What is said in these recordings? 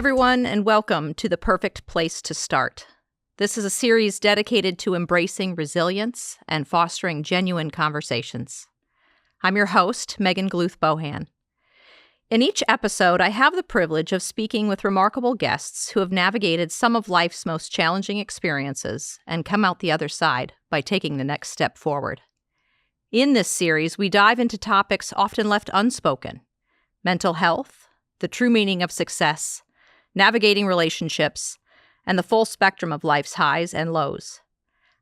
everyone, and welcome to The Perfect Place to Start. This is a series dedicated to embracing resilience and fostering genuine conversations. I'm your host, Megan Gluth-Bohan. In each episode, I have the privilege of speaking with remarkable guests who have navigated some of life's most challenging experiences and come out the other side by taking the next step forward. In this series, we dive into topics often left unspoken: mental health, the true meaning of success, navigating relationships, and the full spectrum of life's highs and lows.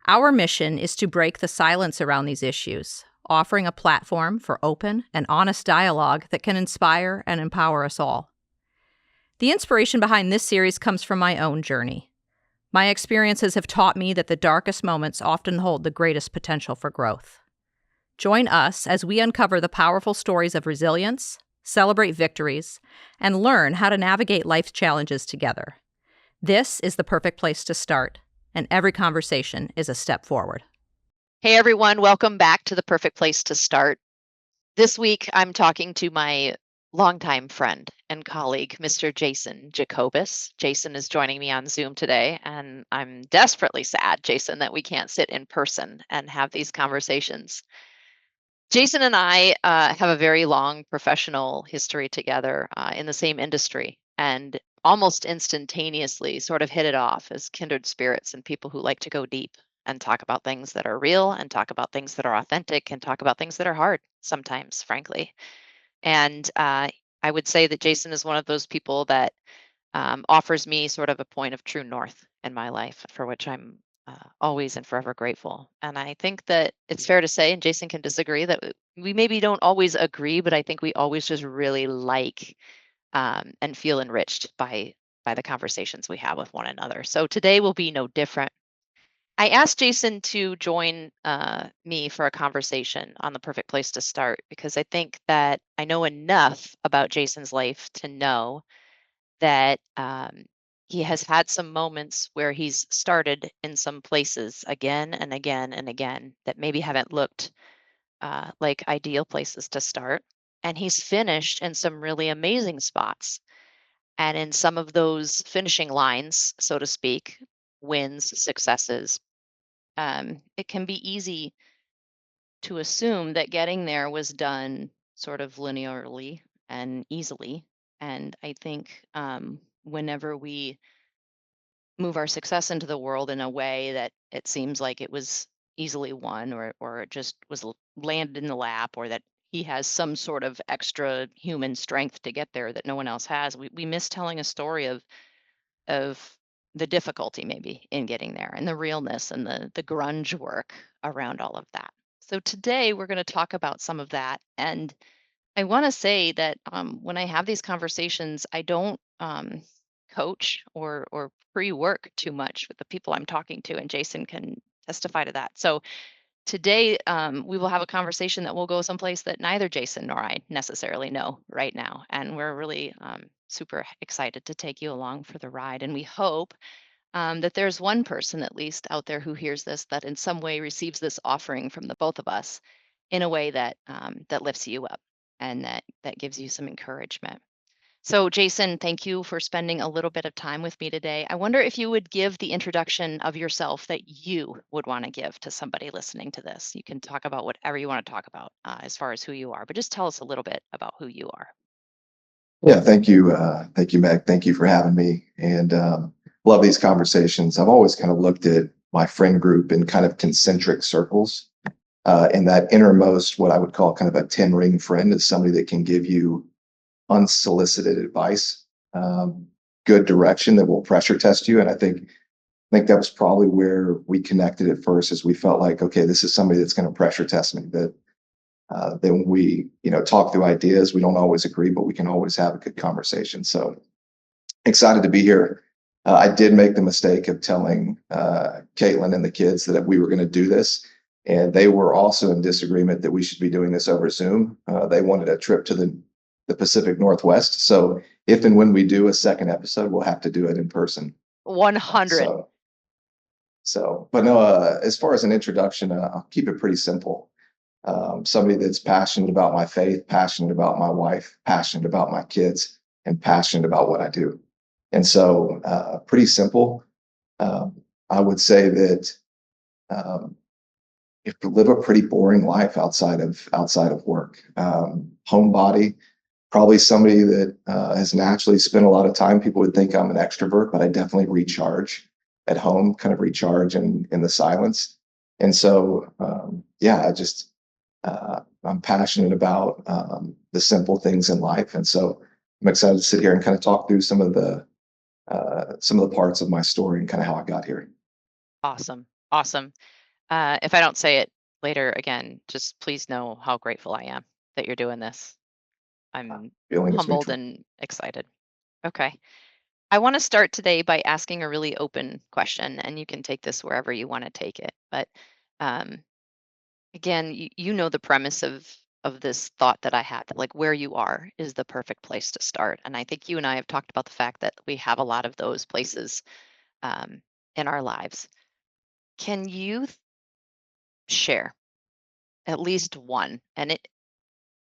Our mission is to break the silence around these issues, offering a platform for open and honest dialogue that can inspire and empower us all. The inspiration behind this series comes from my own journey. My experiences have taught me that the darkest moments often hold the greatest potential for growth. Join us as we uncover the powerful stories of resilience, celebrate victories, and learn how to navigate life's challenges together. This is the perfect place to start, and every conversation is a step forward. Hey everyone, welcome back to The Perfect Place to Start. This week, I'm talking to my longtime friend and colleague, Mr. Jason Jacobus. Jason is joining me on Zoom today, and I'm desperately sad, Jason, that we can't sit in person and have these conversations. Jason and I have a very long professional history together in the same industry, and almost instantaneously sort of hit it off as kindred spirits and people who like to go deep and talk about things that are real and talk about things that are authentic and talk about things that are hard sometimes, frankly. And I would say that Jason is one of those people that offers me sort of a point of true north in my life, for which I'm always and forever grateful. And I think that it's fair to say, and Jason can disagree, that we maybe don't always agree, but I think we always just really like and feel enriched by the conversations we have with one another. So today will be no different. I asked Jason to join me for a conversation on The Perfect Place to Start because I think that I know enough about Jason's life to know that he has had some moments where he's started in some places again and again and again that maybe haven't looked like ideal places to start. And he's finished in some really amazing spots. And in some of those finishing lines, so to speak, wins, successes, it can be easy to assume that getting there was done sort of linearly and easily. And I think whenever we move our success into the world in a way that it seems like it was easily won, or it just was landed in the lap, or that he has some sort of extra human strength to get there that no one else has, we miss telling a story of the difficulty maybe in getting there and the realness and the grunge work around all of that. So today we're going to talk about some of that. And I want to say that when I have these conversations, I don't coach or pre-work too much with the people I'm talking to, and Jason can testify to that. So today we will have a conversation that will go someplace that neither Jason nor I necessarily know right now, and we're really super excited to take you along for the ride. And we hope that there's one person at least out there who hears this that in some way receives this offering from the both of us in a way that that lifts you up and that gives you some encouragement. So, Jason, thank you for spending a little bit of time with me today. I wonder if you would give the introduction of yourself that you would want to give to somebody listening to this. You can talk about whatever you want to talk about as far as who you are, but just tell us a little bit about who you are. Yeah, thank you. Thank you, Meg. Thank you for having me. And love these conversations. I've always kind of looked at my friend group in kind of concentric circles. And that innermost, what I would call kind of a 10-ring friend, is somebody that can give you unsolicited advice, good direction that will pressure test you. And I think that was probably where we connected at first, as we felt like, okay, this is somebody that's going to pressure test me. That then we, talk through ideas. We don't always agree, but we can always have a good conversation. So excited to be here. I did make the mistake of telling Caitlin and the kids that we were going to do this, and they were also in disagreement that we should be doing this over Zoom. They wanted a trip to the Pacific Northwest. So if and when we do a second episode, we'll have to do it in person. 100. But no, as far as an introduction, I'll keep it pretty simple. Somebody that's passionate about my faith, passionate about my wife, passionate about my kids, and passionate about what I do. And so pretty simple. I would say that um, you have to live a pretty boring life outside of work. Homebody, probably somebody that has naturally spent a lot of time. People would think I'm an extrovert, but I definitely recharge at home, kind of recharge in the silence. And so, yeah, I'm passionate about the simple things in life. And so I'm excited to sit here and kind of talk through some of the parts of my story and kind of how I got here. Awesome. Awesome. If I don't say it later again, just please know how grateful I am that you're doing this. I'm Feeling is humbled mutual. and excited. Okay. I want to start today by asking a really open question, and you can take this wherever you want to take it. But um, again, you know the premise of this thought that I had, that like where you are is the perfect place to start. And I think you and I have talked about the fact that we have a lot of those places um, in our lives. Can you share at least one? And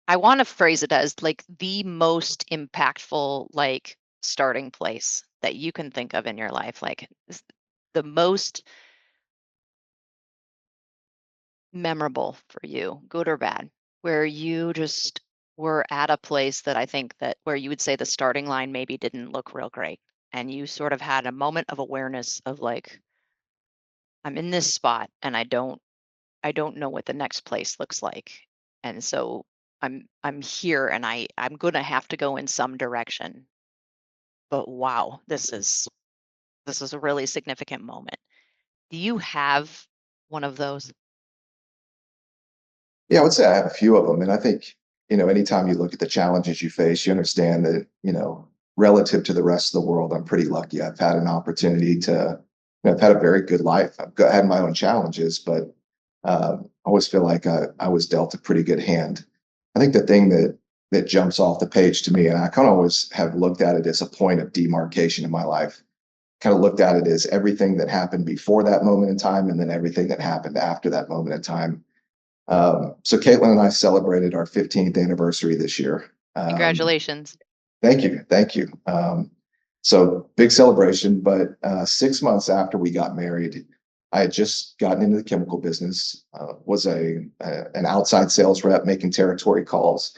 I want to phrase it as like the most impactful, like starting place that you can think of in your life, like the most memorable for you, good or bad, where you just were at a place that I think that where you would say the starting line maybe didn't look real great. And you sort of had a moment of awareness of like, I'm in this spot and I don't know what the next place looks like. And so I'm here and I'm gonna have to go in some direction. But wow, this is a really significant moment. Do you have one of those? Yeah, I would say I have a few of them. And I think, anytime you look at the challenges you face, you understand that, relative to the rest of the world, I'm pretty lucky. I've had an opportunity I've had a very good life. Had my own challenges, but I always feel like I was dealt a pretty good hand. I think the thing that jumps off the page to me, and I kind of always have looked at it as a point of demarcation in my life, kind of looked at it as everything that happened before that moment in time and then everything that happened after that moment in time. So Caitlin and I celebrated our 15th anniversary this year. Congratulations. Thank you, thank you. So big celebration, but 6 months after we got married, I had just gotten into the chemical business, was an outside sales rep making territory calls,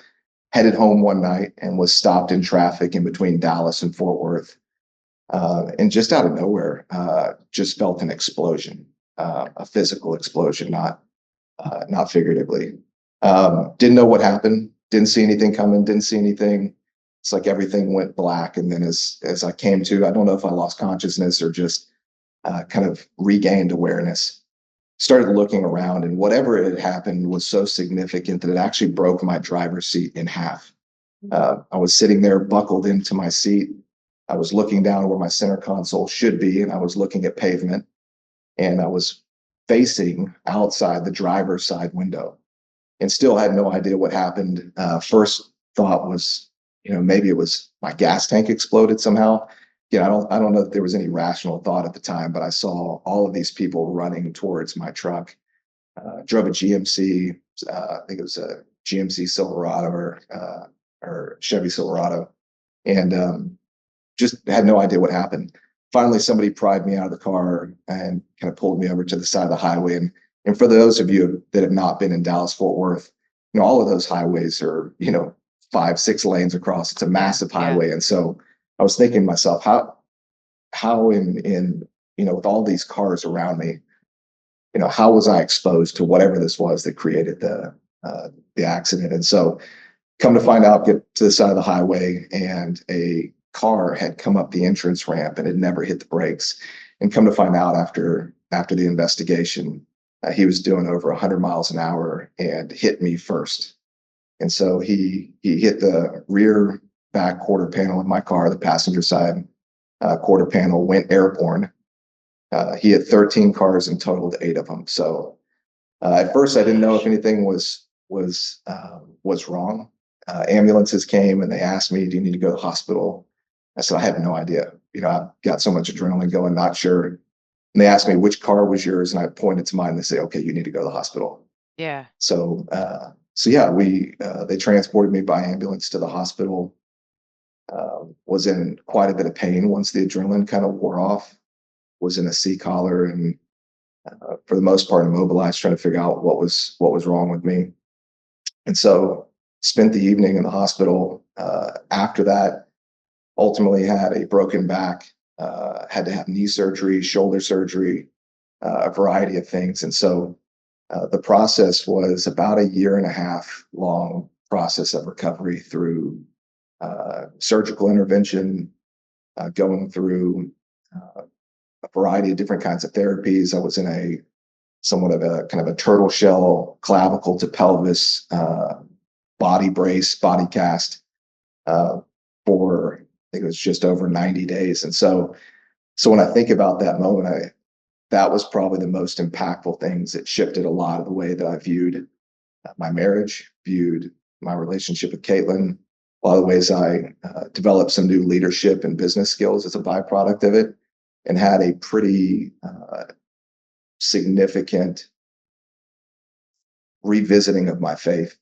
headed home one night and was stopped in traffic in between Dallas and Fort Worth. And just out of nowhere, just felt an explosion, a physical explosion, not figuratively. Didn't know what happened. Didn't see anything coming. Didn't see anything. It's like everything went black. And then as I came to, I don't know if I lost consciousness or just kind of regained awareness. Started looking around, and whatever had happened was so significant that it actually broke my driver's seat in half. I was sitting there buckled into my seat. I was looking down where my center console should be, and I was looking at pavement, and I was facing outside the driver's side window and still had no idea what happened. First thought was, maybe it was my gas tank exploded somehow. I don't know if there was any rational thought at the time, but I saw all of these people running towards my truck. Drove a GMC, I think it was a GMC Silverado or Chevy Silverado, and just had no idea what happened. Finally, somebody pried me out of the car and kind of pulled me over to the side of the highway. And for those of you that have not been in Dallas Fort Worth, all of those highways are 5, 6 lanes across. It's a Yeah, massive yeah. highway, and so I was thinking to myself, how in with all these cars around me, how was I exposed to whatever this was that created the accident? And so come to find out, get to the side of the highway, and a car had come up the entrance ramp and had never hit the brakes. And come to find out after the investigation, he was doing over 100 miles an hour and hit me first. And so he hit the rear back quarter panel of my car, the passenger side quarter panel, went airborne. He hit 13 cars and totaled 8 of them. So at first, I didn't know if Gosh. anything was wrong. Ambulances came and they asked me, "Do you need to go to the hospital?" I said, "I have no idea. I've got so much adrenaline going, not sure." And they asked me, "Which car was yours?" And I pointed to mine. And they say, "Okay, you need to go to the hospital." Yeah. So yeah, they transported me by ambulance to the hospital. Was in quite a bit of pain once the adrenaline kind of wore off, was in a C collar and for the most part immobilized, trying to figure out what was wrong with me. And so spent the evening in the hospital. After that, ultimately had a broken back, had to have knee surgery, shoulder surgery, a variety of things. And so the process was about a year and a half long process of recovery through surgical intervention, going through a variety of different kinds of therapies. I was in a somewhat of a kind of a turtle shell, clavicle to pelvis, body brace, body cast for, I think it was just over 90 days. And so when I think about that moment, that was probably the most impactful things that shifted a lot of the way that I viewed my marriage, viewed my relationship with Caitlin, a lot of the ways I developed some new leadership and business skills as a byproduct of it, and had a pretty significant revisiting of my faith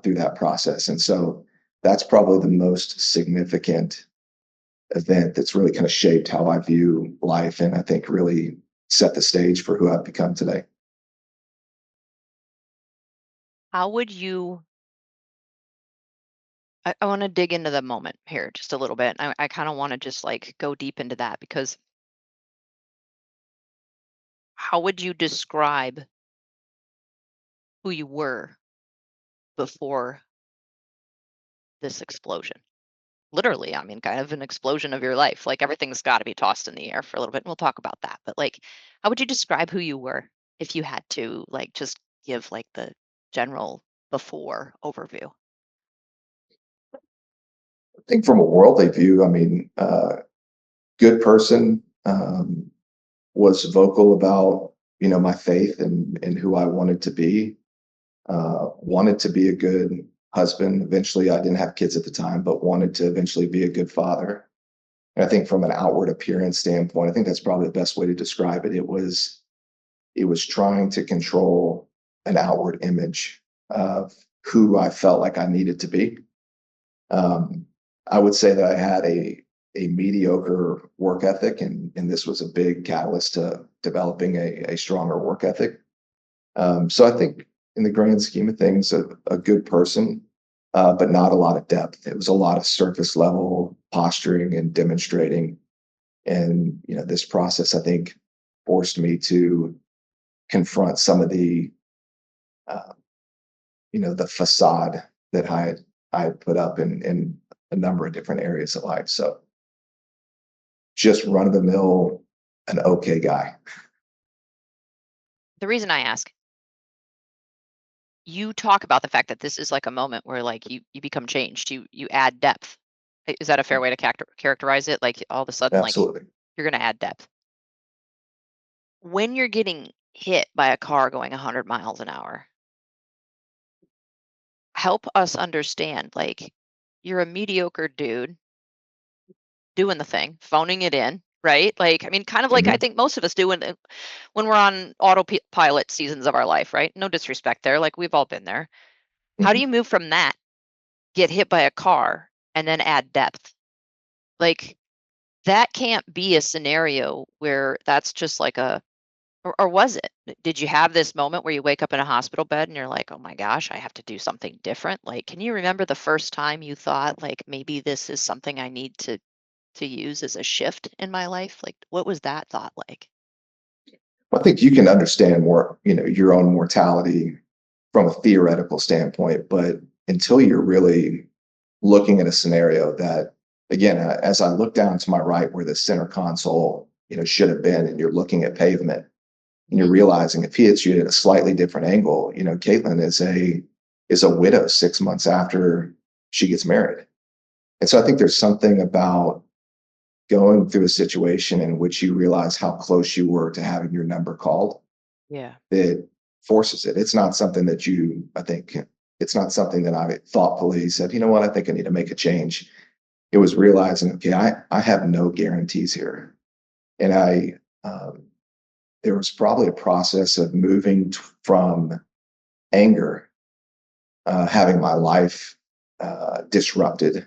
through that process. And so that's probably the most significant event that's really kind of shaped how I view life, and I think really set the stage for who I've become today. How would you I want to dig into the moment here just a little bit. I kind of want to just like go deep into that because how would you describe who you were before this explosion? Literally, I mean, kind of an explosion of your life. Like everything's got to be tossed in the air for a little bit. And we'll talk about that. But like, how would you describe who you were if you had to like just give like the general before overview? I think from a worldly view, I mean, good person, was vocal about, my faith and who I wanted to be, wanted to be a good husband. Eventually, I didn't have kids at the time, but wanted to eventually be a good father. And I think from an outward appearance standpoint, I think that's probably the best way to describe it. It was trying to control an outward image of who I felt like I needed to be. Um, I would say that I had a mediocre work ethic, and this was a big catalyst to developing a stronger work ethic. So I think in the grand scheme of things, a good person, but not a lot of depth. It was a lot of surface level posturing and demonstrating. And this process, I think, forced me to confront some of uh, the facade that I had put up in a number of different areas of life. So just run of the mill, an okay guy. The reason I ask, you talk about the fact that this is like a moment where like you become changed. You add depth. Is that a fair way to characterize it? Like all of a sudden, like Absolutely. you're going to add depth. When you're getting hit by a car going 100 miles an hour, help us understand like you're a mediocre dude doing the thing, phoning it in, right? Like, I mean, kind of like I Mhm, think most of us do when we're on autopilot seasons of our life, right? No disrespect there. Like, we've all been there. How do mhm. you move from that, get hit by a car, and then add depth? Like, that can't be a scenario where that's just like or was it? Did you have this moment where you wake up in a hospital bed and you're like, "Oh my gosh, I have to do something different"? Like, can you remember the first time you thought like maybe this is something I need to use as a shift in my life? Like, what was that thought like? I think you can understand more, your own mortality from a theoretical standpoint, but until you're really looking at a scenario that, again, as I look down to my right where the center console, should have been, and you're looking at pavement, and you're Mhm. realizing if he hits you at a slightly different angle, Caitlin is a widow 6 months after she gets married. And so I think there's something about going through a situation in which you realize how close you were to having your number called Yeah. that forces it. It's not something that I think, it's not something that I thoughtfully said, you know what, I think I need to make a change. It was realizing, okay, I have no guarantees here. And um, there was probably a process of moving from anger, having my life disrupted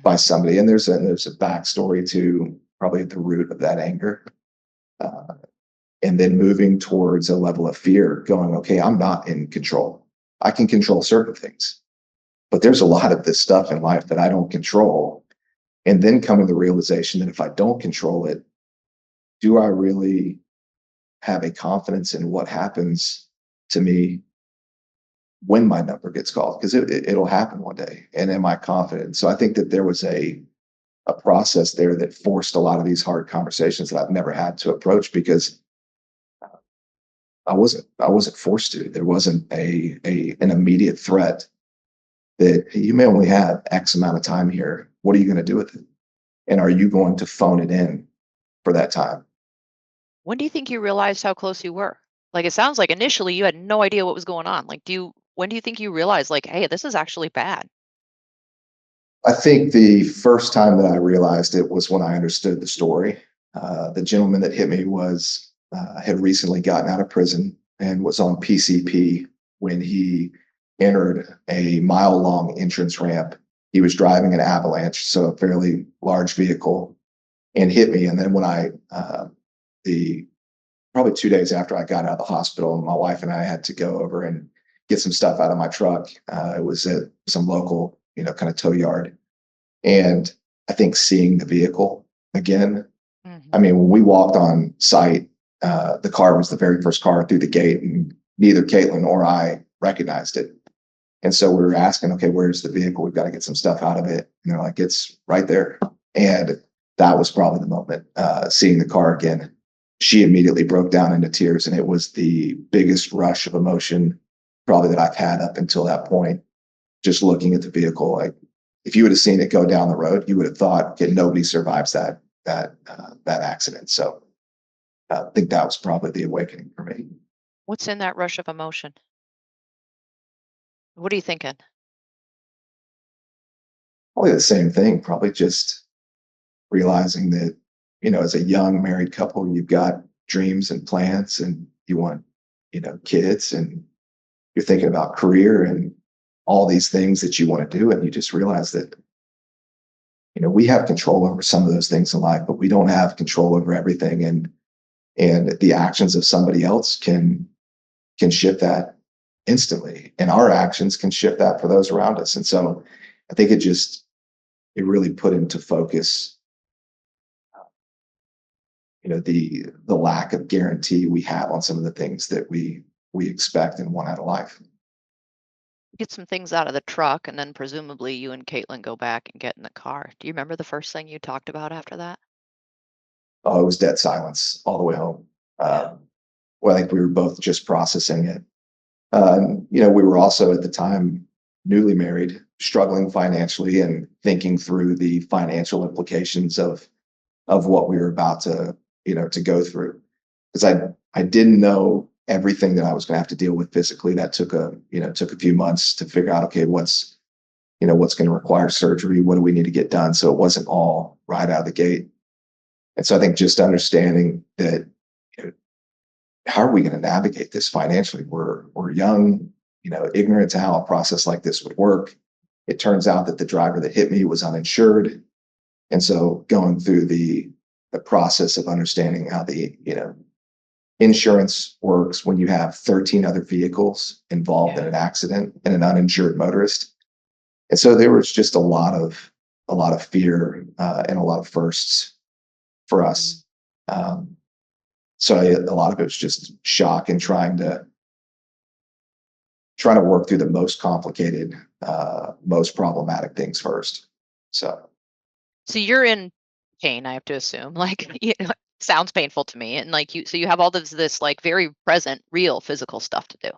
by somebody. And there's a backstory to probably at the root of that anger. And then moving towards a level of fear, going, okay, I'm not in control. I can control certain things, but there's a lot of this stuff in life that I don't control. And then coming to the realization that if I don't control it, do I really have a confidence in what happens to me when my number gets called? Because it'll happen one day. And am I confident? So I think that there was a process there that forced a lot of these hard conversations that I've never had to approach because I wasn't forced to. There wasn't an immediate threat that you may only have X amount of time here. What are you going to do with it? And are you going to phone it in for that time? When do you think you realized how close you were? Like, it sounds like initially you had no idea what was going on. Like, when do you think you realized, like, hey, this is actually bad? I think the first time that I realized it was when I understood the story. The gentleman that hit me had recently gotten out of prison and was on PCP when he entered a mile-long entrance ramp. He was driving an Avalanche, so a fairly large vehicle, and hit me. And then when probably 2 days after I got out of the hospital, my wife and I had to go over and get some stuff out of my truck. It was at some local, kind of tow yard. And I think seeing the vehicle again, I mean, when we walked on site, the car was the very first car through the gate, and neither Caitlin or I recognized it. And so we were asking, okay, where's the vehicle? We've got to get some stuff out of it. And they're like, it's right there. And that was probably the moment, seeing the car again. She immediately broke down into tears, and it was the biggest rush of emotion probably that I've had up until that point. Just looking at the vehicle, like if you would have seen it go down the road, you would have thought, okay, nobody survives that accident. So I think that was probably the awakening for me. What's in that rush of emotion? What are you thinking? Probably the same thing. Probably just realizing that, as a young married couple, you've got dreams and plans, and you want, kids, and you're thinking about career and all these things that you want to do, and you just realize that we have control over some of those things in life, but we don't have control over everything, and the actions of somebody else can shift that instantly, and our actions can shift that for those around us. And so I think it really put into focus the lack of guarantee we have on some of the things that we expect and want out of life. Get some things out of the truck, and then presumably you and Caitlin go back and get in the car. Do you remember the first thing you talked about after that? Oh, it was dead silence all the way home. Yeah. Well, I think we were both just processing it. We were also at the time newly married, struggling financially, and thinking through the financial implications of what we were about to go through. Because I didn't know everything that I was going to have to deal with physically. That took a few months to figure out, okay, what's going to require surgery, what do we need to get done. So it wasn't all right out of the gate. And so I think just understanding that, how are we going to navigate this financially? We're young, ignorant to how a process like this would work. It turns out that the driver that hit me was uninsured. And so going through the process of understanding how the, insurance works when you have 13 other vehicles involved in an accident and an uninsured motorist. And so there was just a lot of fear and a lot of firsts for us. So a lot of it was just shock and trying to work through the most complicated, most problematic things first. So you're in pain, I have to assume. Like, sounds painful to me. And like so you have all this like very present, real physical stuff to do.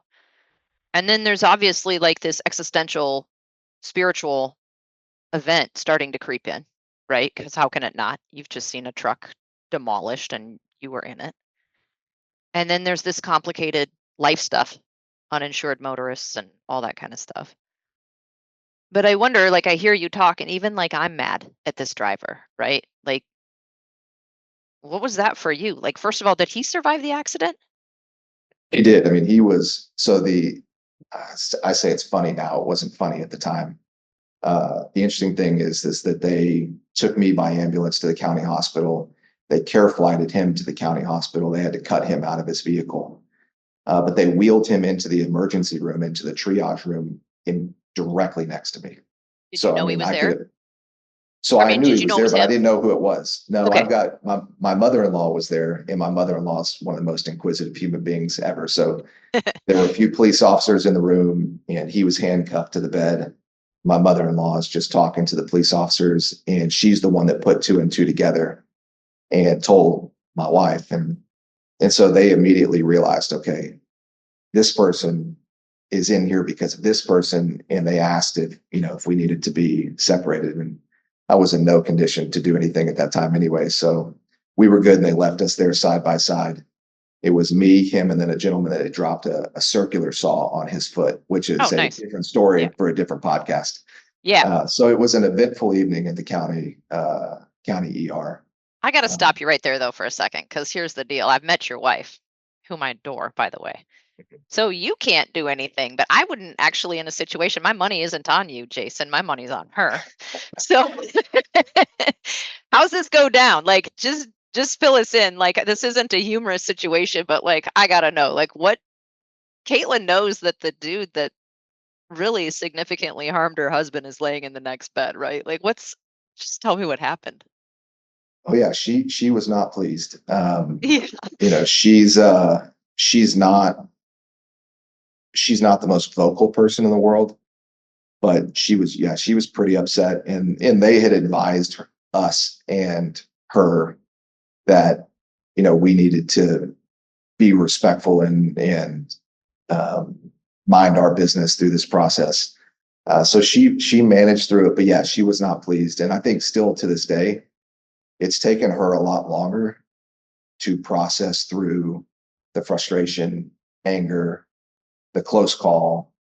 And then there's obviously like this existential, spiritual event starting to creep in, right? Because how can it not? You've just seen a truck demolished and you were in it. And then there's this complicated life stuff, uninsured motorists and all that kind of stuff. But I wonder, like, I hear you talk, and even like I'm mad at this driver, right? Like, what was that for you? Like, first of all, did he survive the accident? he did. I mean, he was, so I say it's funny now. It wasn't funny at the time. The interesting thing is that they took me by ambulance to the county hospital. They care flighted him to the county hospital. They had to cut him out of his vehicle. But they wheeled him into the emergency room, into the triage room directly next to me. Did you So, I know he mean, was I there? could, so I I mean, knew did he you was know it there, was but I him? didn't know who it was. No, Okay. I've got my mother-in-law was there, and my mother-in-law is one of the most inquisitive human beings ever. So there were a few police officers in the room, and he was handcuffed to the bed. My mother-in-law is just talking to the police officers, and she's the one that put two and two together and told my wife. And so they immediately realized, okay, this person is in here because of this person. And they asked if we needed to be separated. And I was in no condition to do anything at that time anyway. So we were good. And they left us there side by side. It was me, him, and then a gentleman that had dropped a circular saw on his foot, which Oh, is a nice. different Yeah. story for a different podcast. Yeah. So it was an eventful evening at the county ER. I got to Um, stop you right there, though, for a second, because here's the deal. I've met your wife, whom I adore, by the way. So you can't do anything, but I wouldn't actually in a situation. My money isn't on you, Jason. My money's on her. So how's this go down? Like, just fill us in. Like, this isn't a humorous situation, but like, I gotta know, like, what Caitlin knows that the dude that really significantly harmed her husband is laying in the next bed, right? Like, just tell me what happened. oh yeah, she was not pleased. Yeah. She's not the most vocal person in the world, but she was pretty upset, and they had advised us and her that we needed to be respectful and um, mind our business through this process. So she managed through it, but yeah, she was not pleased, and I think still to this day, it's taken her a lot longer to process through the frustration, anger, the close call,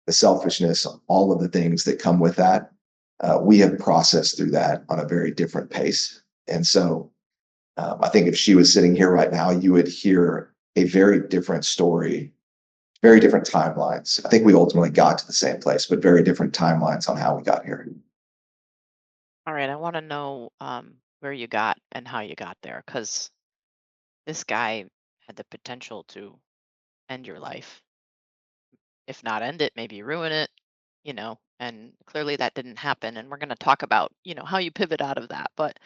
the selfishness, all of the things that come with that. We have processed through that on a very different pace. And so I think if she was sitting here right now, you would hear a very different story, very different timelines. I think we ultimately got to the same place, but very different timelines on how we got here. All right. I want to know where you got and how you got there, because this guy had the potential to end your life. If not end it, maybe ruin it, and clearly that didn't happen. And we're going to talk about, how you pivot out of that. But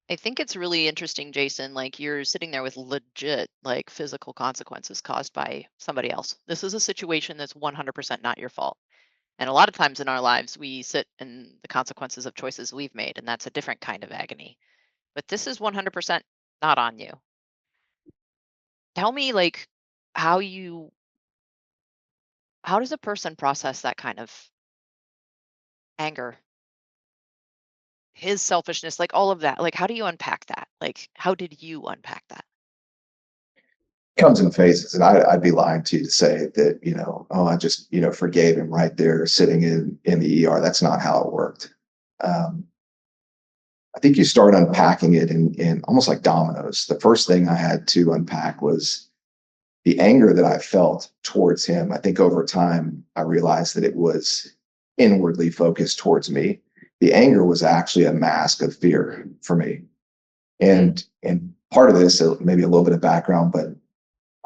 I think it's really interesting, Jason, like you're sitting there with legit, like physical consequences caused by somebody else. This is a situation that's 100% not your fault. And a lot of times in our lives, we sit in the consequences of choices we've made, and that's a different kind of agony. But this is 100% not on you. Tell me, like, how you how does a person process that kind of anger, his selfishness, like all of that? Like, how do you unpack that? Like, how did you unpack that? Comes in phases, and I'd be lying to you to say that oh, I just forgave him right there sitting in the ER. That's not how it worked. Um, I think you start unpacking it in almost like dominoes. The first thing I had to unpack was the anger that I felt towards him. I think over time I realized that it was inwardly focused towards me. The anger was actually a mask of fear for me. Mm. And part of this, maybe a little bit of background, but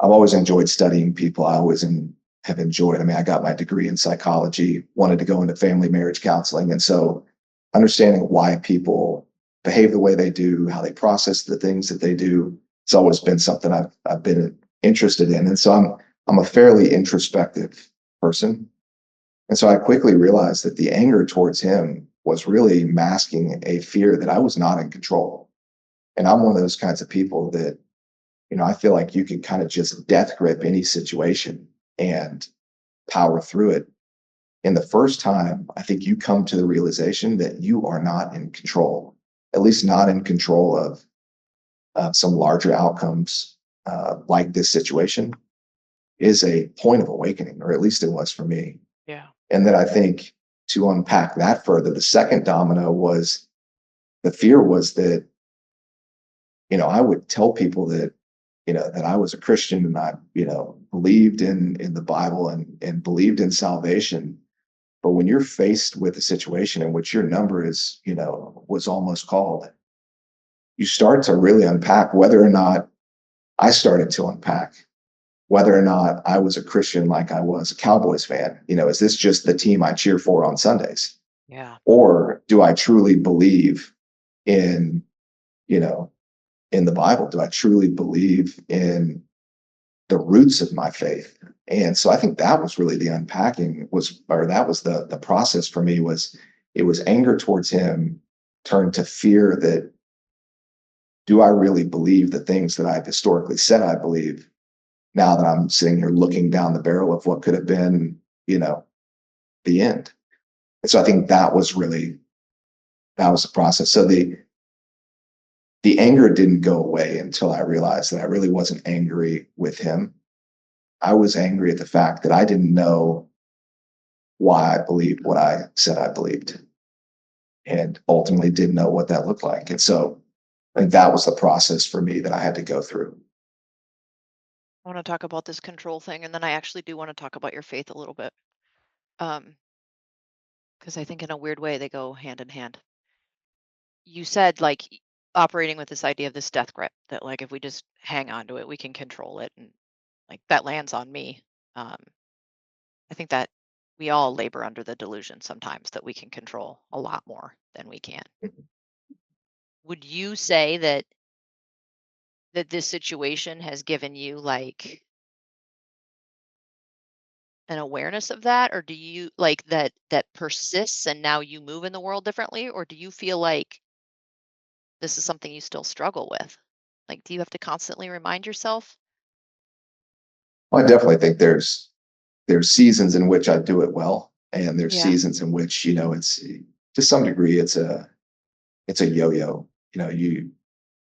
I've always enjoyed studying people. Have enjoyed. I mean, I got my degree in psychology, wanted to go into family marriage counseling, and so understanding why people behave the way they do, how they process the things that they do, it's always been something I've been interested in. And so I'm a fairly introspective person, and so I quickly realized that the anger towards him was really masking a fear that I was not in control. And I'm one of those kinds of people that I feel like you can kind of just death grip any situation and power through it. And the first time, I think you come to the realization that you are not in control, at least not in control of some larger outcomes like this situation, is a point of awakening, or at least it was for me. Yeah. And then I think to unpack that further, the second domino was the fear was that, I would tell people that that I was a Christian and I, believed in the Bible and believed in salvation. But when you're faced with a situation in which your number is, was almost called, you start to really unpack whether or not I started to unpack whether or not I was a Christian like I was a Cowboys fan. Is this just the team I cheer for on Sundays? Yeah. Or do I truly believe in, you know, in the Bible? Do I truly believe in the roots of my faith? And so I think that was really the unpacking that was the process for me. Was it was anger towards him turned to fear that, do I really believe the things that I've historically said I believe, now that I'm sitting here looking down the barrel of what could have been, the end? And so I think that was the process. So the anger didn't go away until I realized that I really wasn't angry with him. I was angry at the fact that I didn't know why I believed what I said I believed, and ultimately didn't know what that looked like. And so I think that was the process for me that I had to go through. I want to talk about this control thing, and then I actually do want to talk about your faith a little bit. Because I think in a weird way they go hand in hand. You said like operating with this idea of this death grip that like if we just hang on to it, we can control it, and like that lands on me. Um, I think that we all labor under the delusion sometimes that we can control a lot more than we can. Would you say that this situation has given you like an awareness of that, or do you like that persists and now you move in the world differently, or do you feel like this is something you still struggle with? Like, do you have to constantly remind yourself? Well, I definitely think there's seasons in which I do it well, and there's Yeah. seasons in which, it's to some degree it's a yo-yo.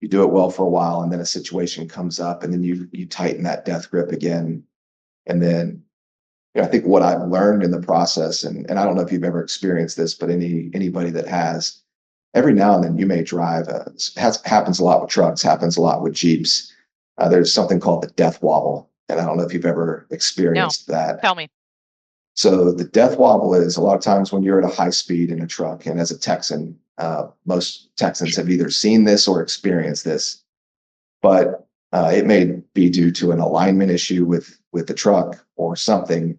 You do it well for a while, and then a situation comes up, and then you tighten that death grip again. And then, I think what I've learned in the process, and I don't know if you've ever experienced this, but anybody that has, every now and then you may drive. Happens a lot with trucks, happens a lot with Jeeps. There's something called the death wobble, and I don't know if you've ever No. experienced that. Tell me. So the death wobble is a lot of times when you're at a high speed in a truck, and as a Texan, most Texans have either seen this or experienced this, but it may be due to an alignment issue with the truck or something.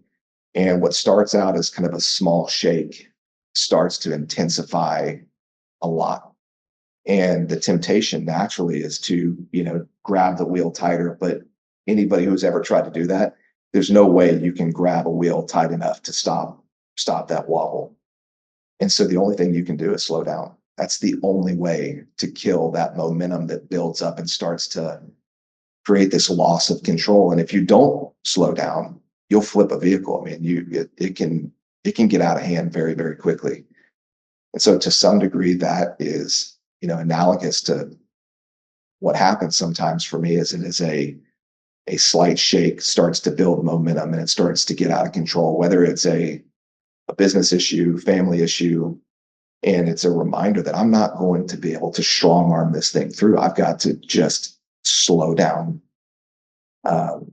And what starts out as kind of a small shake starts to intensify a lot. And the temptation naturally is to, grab the wheel tighter. But anybody who's ever tried to do that, there's no way you can grab a wheel tight enough to stop that wobble. And so the only thing you can do is slow down. That's the only way to kill that momentum that builds up and starts to create this loss of control. And if you don't slow down, you'll flip a vehicle. I mean, it can get out of hand very, very quickly. And so to some degree, that is, analogous to what happens sometimes for me. Is it is a slight shake starts to build momentum, and it starts to get out of control, whether it's a business issue, family issue. And it's a reminder that I'm not going to be able to strong arm this thing through. I've got to just slow down, um,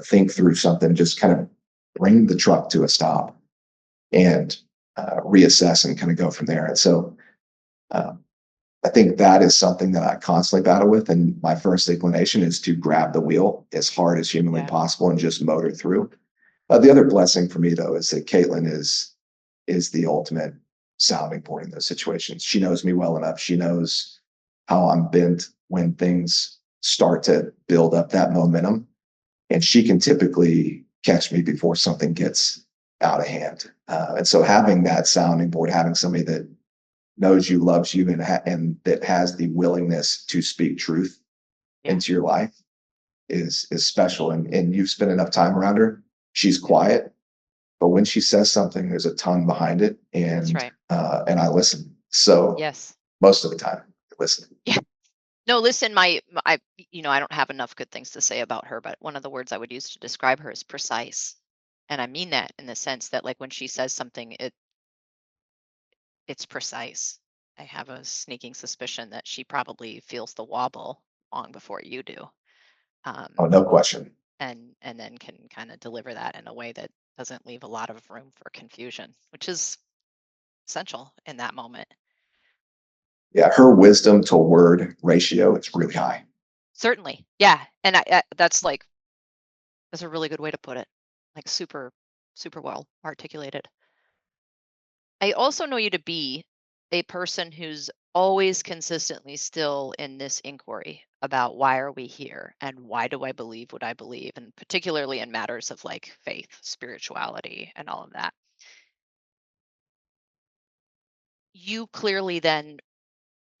think through something, just kind of bring the truck to a stop, and reassess and kind of go from there. And so um, I think that is something that I constantly battle with. And my first inclination is to grab the wheel as hard as humanly Yeah. possible and just motor through. The other blessing for me, though, is that Caitlin is the ultimate sounding board in those situations. She knows me well enough. She knows how I'm bent when things start to build up that momentum, and she can typically catch me before something gets out of hand. And so having that sounding board, having somebody that knows you, loves you, and that has the willingness to speak truth Yeah. into your life is special. And you've spent enough time around her. She's quiet, but when she says something, there's a ton behind it, That's and right. I listen. So Yes. most of the time, I listen. Yeah. No, listen, I don't have enough good things to say about her, but one of the words I would use to describe her is precise. And I mean that in the sense that like when she says something, it's precise. I have a sneaking suspicion that she probably feels the wobble long before you do. Oh, Um, no question. and then can kind of deliver that in a way that doesn't leave a lot of room for confusion, which is essential in that moment. Yeah, her wisdom to word ratio is really high. Certainly. Yeah. And that's a really good way to put it. Like super, super well articulated. I also know you to be a person who's always consistently still in this inquiry about why are we here and why do I believe what I believe, and particularly in matters of like faith, spirituality, and all of that. You clearly then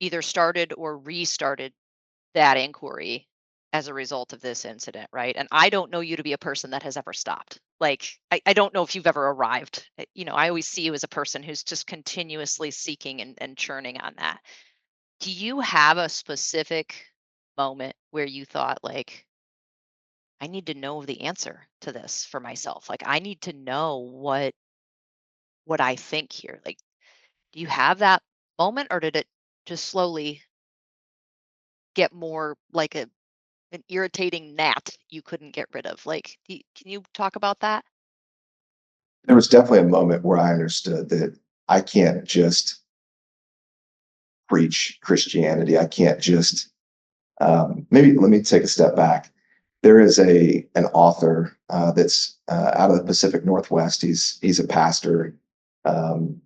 either started or restarted that inquiry as a result of this incident, right? And I don't know you to be a person that has ever stopped. Like, I don't know if you've ever arrived. I always see you as a person who's just continuously seeking and churning on that. Do you have a specific moment where you thought, like, I need to know the answer to this for myself? Like, I need to know what I think here. Like, do you have that moment, or did it just slowly get more like an irritating gnat you couldn't get rid of? Like, can you talk about that? There was definitely a moment where I understood that I can't just preach Christianity. I can't just maybe let me take a step back. There is an author that's out of the Pacific Northwest. He's a pastor. Um,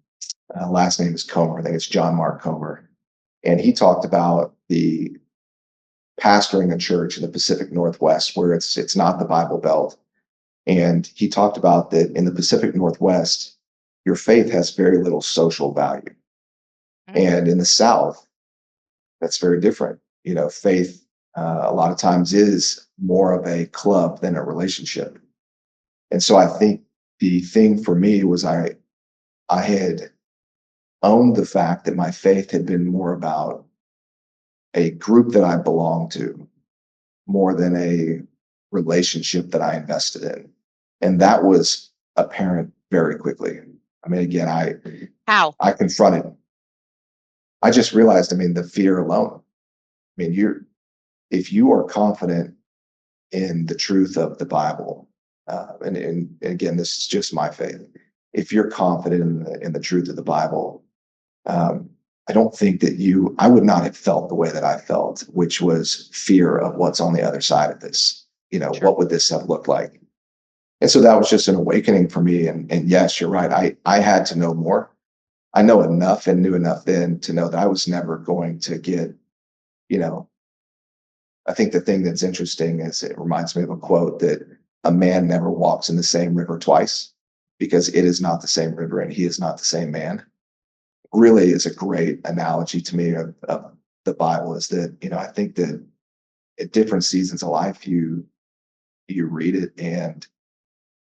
Last name is Comer. I think it's John Mark Comer, and he talked about the pastoring a church in the Pacific Northwest where it's not the Bible Belt. And he talked about that in the Pacific Northwest, your faith has very little social value. Mm. And in the South, that's very different. Faith a lot of times is more of a club than a relationship. And so I think the thing for me was I had owned the fact that my faith had been more about a group that I belonged to more than a relationship that I invested in. And that was apparent very quickly. I mean, again, How? I confronted, I just realized, I mean, the fear alone. I mean, if you are confident in the truth of the Bible, and again, this is just my faith. If you're confident in the truth of the Bible, um, I don't think that I would not have felt the way that I felt, which was fear of what's on the other side of this. Sure. What would this have looked like? And so that was just an awakening for me. And yes, you're right. I had to know more. I know enough and knew enough then to know that I was never going to get, you know, I think the thing that's interesting is it reminds me of a quote that a man never walks in the same river twice because it is not the same river and he is not the same man. Really is a great analogy to me of the Bible is that, I think that at different seasons of life, you read it and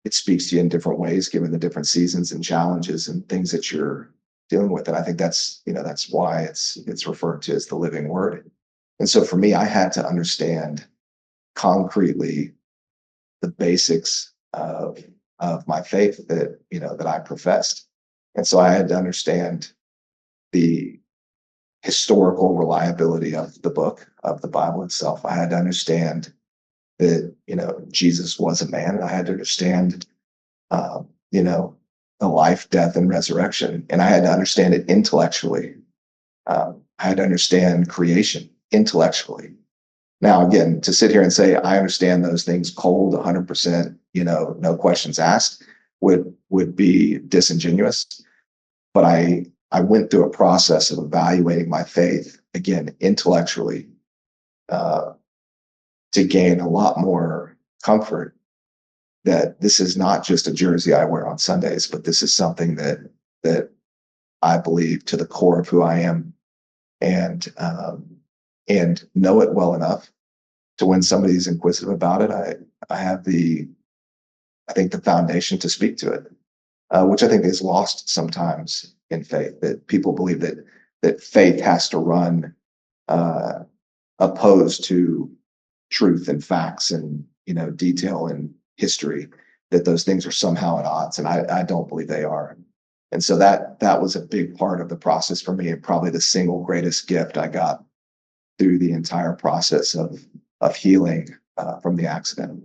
it speaks to you in different ways, given the different seasons and challenges and things that you're dealing with. And I think that's why it's referred to as the living word. And so for me, I had to understand concretely the basics of my faith that I professed. And so I had to understand the historical reliability of the book of the Bible itself. I had to understand that Jesus was a man. I had to understand uh, you know the life, death, and resurrection, and I had to understand it intellectually. I had to understand creation intellectually. Now, again, to sit here and say I understand those things cold, 100%, no questions asked, would be disingenuous. But I went through a process of evaluating my faith again intellectually uh, to gain a lot more comfort that this is not just a jersey I wear on Sundays, but this is something that I believe to the core of who I am, and know it well enough to when somebody's inquisitive about it, I have I think the foundation to speak to it, which I think is lost sometimes in faith. That people believe that faith has to run uh, opposed to truth and facts and detail and history, that those things are somehow at odds, and I don't believe they are. And so that was a big part of the process for me, and probably the single greatest gift I got through the entire process of healing from the accident.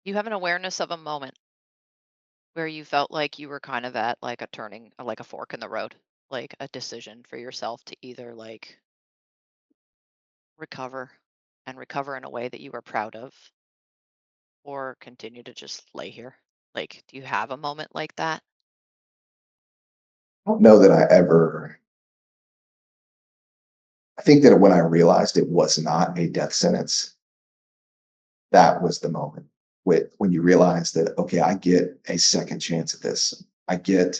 You have an awareness of a moment where you felt like you were kind of at like a turning, like a fork in the road, like a decision for yourself to either like recover and recover in a way that you were proud of, or continue to just lay here? Like, do you have a moment like that? I don't know that I think that when I realized it was not a death sentence, that was the moment when you realize that, okay, I get a second chance at this. I get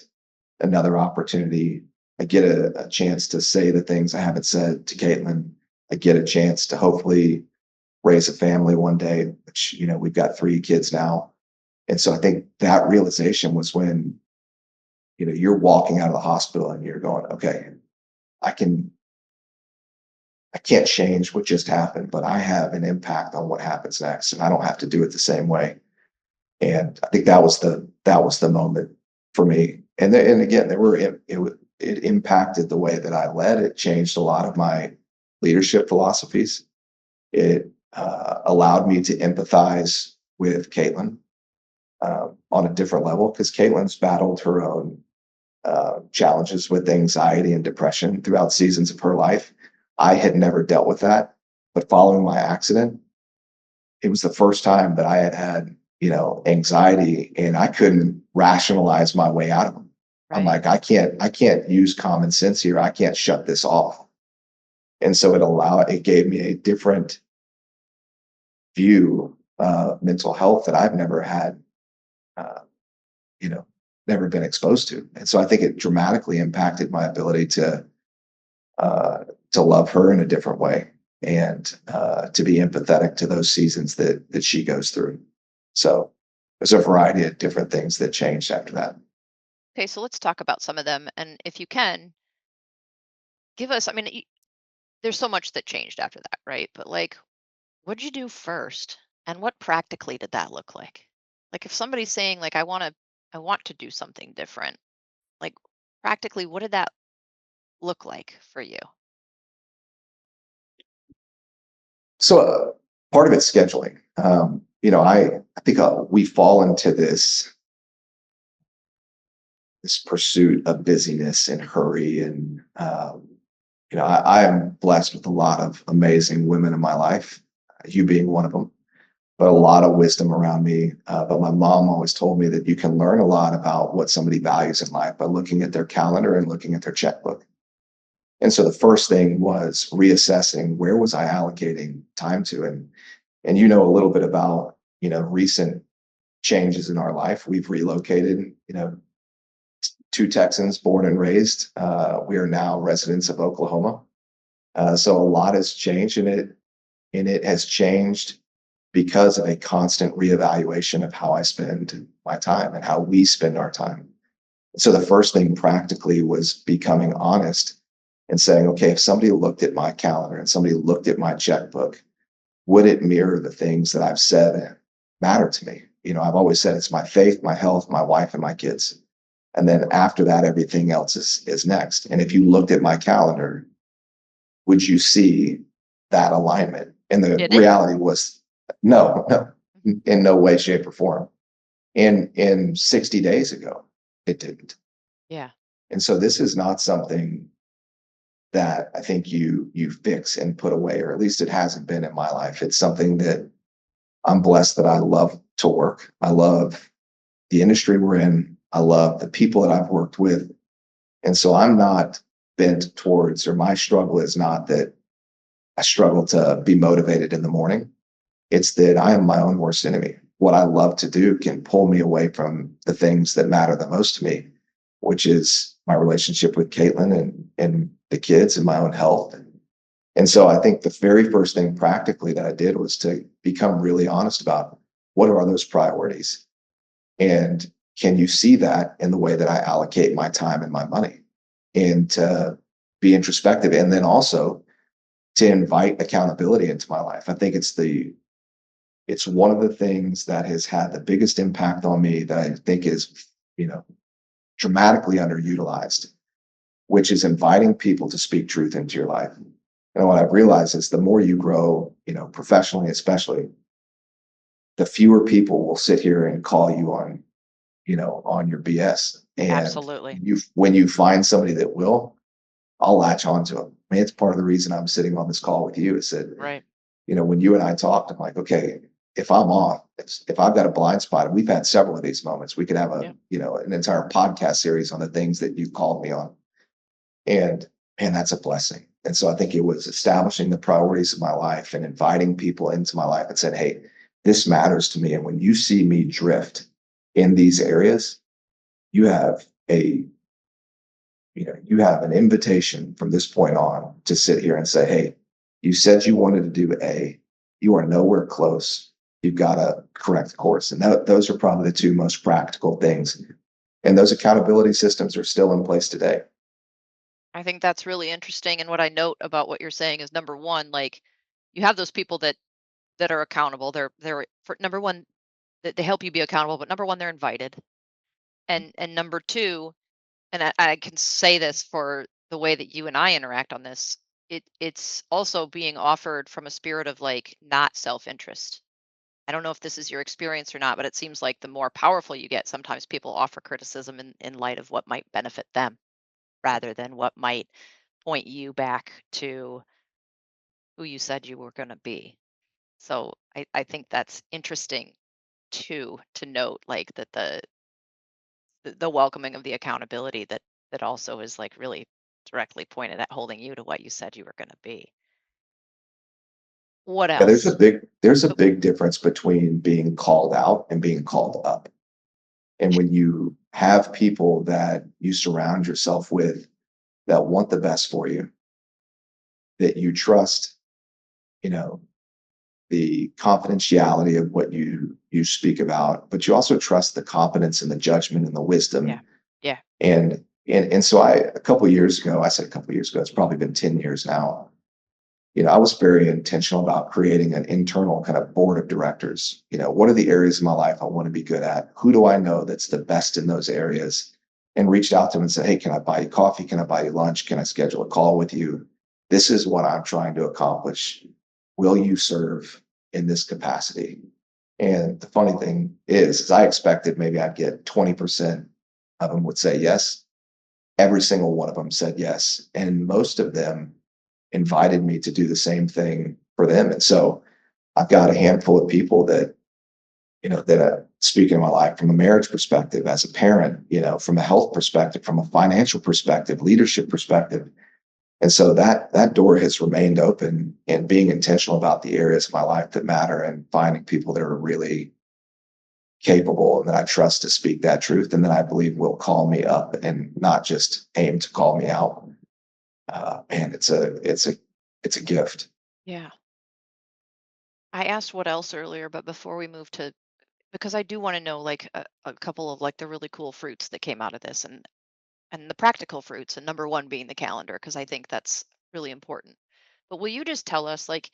another opportunity. I get a chance to say the things I haven't said to Caitlin. I get a chance to hopefully raise a family one day, which, we've got 3 kids now. And so I think that realization was when, you're walking out of the hospital and you're going, okay, I can, I can't change what just happened, but I have an impact on what happens next, and I don't have to do it the same way. And I think that was the moment for me. And again, it impacted the way that I led. It changed a lot of my leadership philosophies. It allowed me to empathize with Caitlin on a different level, because Caitlin's battled her own challenges with anxiety and depression throughout seasons of her life. I had never dealt with that, but following my accident, it was the first time that I had anxiety, and I couldn't rationalize my way out of them. I'm Right. like, I can't use common sense here. I can't shut this off. And so it gave me a different view of mental health that I've never had, uh, you know, never been exposed to. And so I think it dramatically impacted my ability uh, to love her in a different way, and to be empathetic to those seasons that she goes through. So there's a variety of different things that changed after that. Okay, so let's talk about some of them. And if you can, give us, I mean, there's so much that changed after that, right? But like, what did you do first? And what practically did that look like? Like if somebody's saying like I want to do something different, like practically what did that look like for you? So part of it's scheduling. I think we fall into this pursuit of busyness and hurry, and I am blessed with a lot of amazing women in my life, you being one of them, but a lot of wisdom around me. But my mom always told me that you can learn a lot about what somebody values in life by looking at their calendar and looking at their checkbook. And so the first thing was reassessing, where was I allocating time to? And a little bit about recent changes in our life. We've relocated, 2 Texans born and raised. We are now residents of Oklahoma. So a lot has changed, and it has changed because of a constant reevaluation of how I spend my time and how we spend our time. So the first thing practically was becoming honest and saying, okay, if somebody looked at my calendar and somebody looked at my checkbook, would it mirror the things that I've said matter to me? I've always said it's my faith, my health, my wife, and my kids. And then after that, everything else is next. And if you looked at my calendar, would you see that alignment? And the Did it? reality was no, no, in no way, shape, or form. And in 60 days ago, it didn't. Yeah. And so this is not something that I think you fix and put away, or at least it hasn't been in my life. It's something that I'm blessed that I love to work. I love the industry we're in. I love the people that I've worked with. And so I'm not bent towards, or my struggle is not that I struggle to be motivated in the morning. It's that I am my own worst enemy. What I love to do can pull me away from the things that matter the most to me, which is my relationship with Caitlin and the kids and my own health. And so I think the very first thing practically that I did was to become really honest about what are those priorities, and can you see that in the way that I allocate my time and my money, and to be introspective, and then also to invite accountability into my life. I think it's one of the things that has had the biggest impact on me that I think is, you know, dramatically underutilized, which is inviting people to speak truth into your life. And what I've realized is the more you grow, professionally, especially, the fewer people will sit here and call you on, on your BS. And Absolutely. when you find somebody that will, I'll latch on to them. I mean, it's part of the reason I'm sitting on this call with you is that, Right. when you and I talked, I'm like, okay, if I'm off, if I've got a blind spot, and we've had several of these moments, we could have Yeah. an entire podcast series on the things that you called me on. And man, that's a blessing. And so I think it was establishing the priorities of my life and inviting people into my life and said, hey, this matters to me. And when you see me drift in these areas, you have a, you have an invitation from this point on to sit here and say, hey, you said you wanted to do A, you are nowhere close. You've got to correct course. And those are probably the two most practical things. And those accountability systems are still in place today. I think that's really interesting. And what I note about what you're saying is number one, like you have those people that are accountable. They're for number one, that they help you be accountable, but number one, they're invited. And number two, and I can say this for the way that you and I interact on this, it's also being offered from a spirit of like not self-interest. I don't know if this is your experience or not, but it seems like the more powerful you get, sometimes people offer criticism in light of what might benefit them rather than what might point you back to who you said you were going to be. So I think that's interesting too to note, like that the welcoming of the accountability that also is like really directly pointed at holding you to what you said you were going to be. What Yeah, else? there's a Oh, big difference between being called out and being called up. And when you have people that you surround yourself with that want the best for you, that you trust, you know, the confidentiality of what you speak about, but you also trust the competence and the judgment and the yeah, wisdom. yeah, And so a couple of years ago, I said a couple of years ago, it's probably been 10 years now. I was very intentional about creating an internal kind of board of directors. What are the areas of my life I want to be good at? Who do I know that's the best in those areas? And reached out to them and said, hey, can I buy you coffee? Can I buy you lunch? Can I schedule a call with you? This is what I'm trying to accomplish. Will you serve in this capacity? And the funny thing is I expected maybe I'd get 20% of them would say yes. Every single one of them said yes. And most of them invited me to do the same thing for them. And so I've got a handful of people that, speak in my life from a marriage perspective, as a parent, from a health perspective, from a financial perspective, leadership perspective. And so that door has remained open, and being intentional about the areas of my life that matter and finding people that are really capable and that I trust to speak that truth and that I believe will call me up and not just aim to call me out. Man, it's a gift. yeah. I asked what else earlier, but before we move to, because I do want to know like a couple of like the really cool fruits that came out of this and the practical fruits, and number one being the calendar, because I think that's really important. But will you just tell us like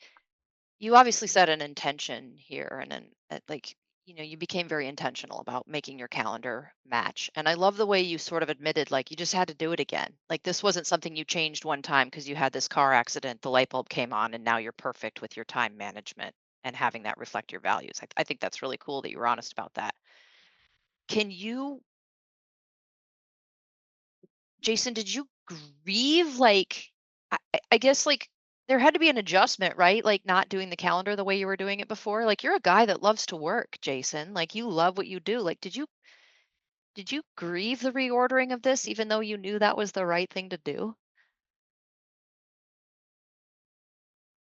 you obviously set an intention here and then like you became very intentional about making your calendar match, and I love the way you sort of admitted like you just had to do it again, like this wasn't something you changed one time because you had this car accident, the light bulb came on, and now you're perfect with your time management and having that reflect your values. I think that's really cool that you were honest about that. Can you, Jason, did you grieve? Like, I guess like there had to be an adjustment, right? Like not doing the calendar the way you were doing it before. Like you're a guy that loves to work, Jason. Like you love what you do. Like did you grieve the reordering of this even though you knew that was the right thing to do?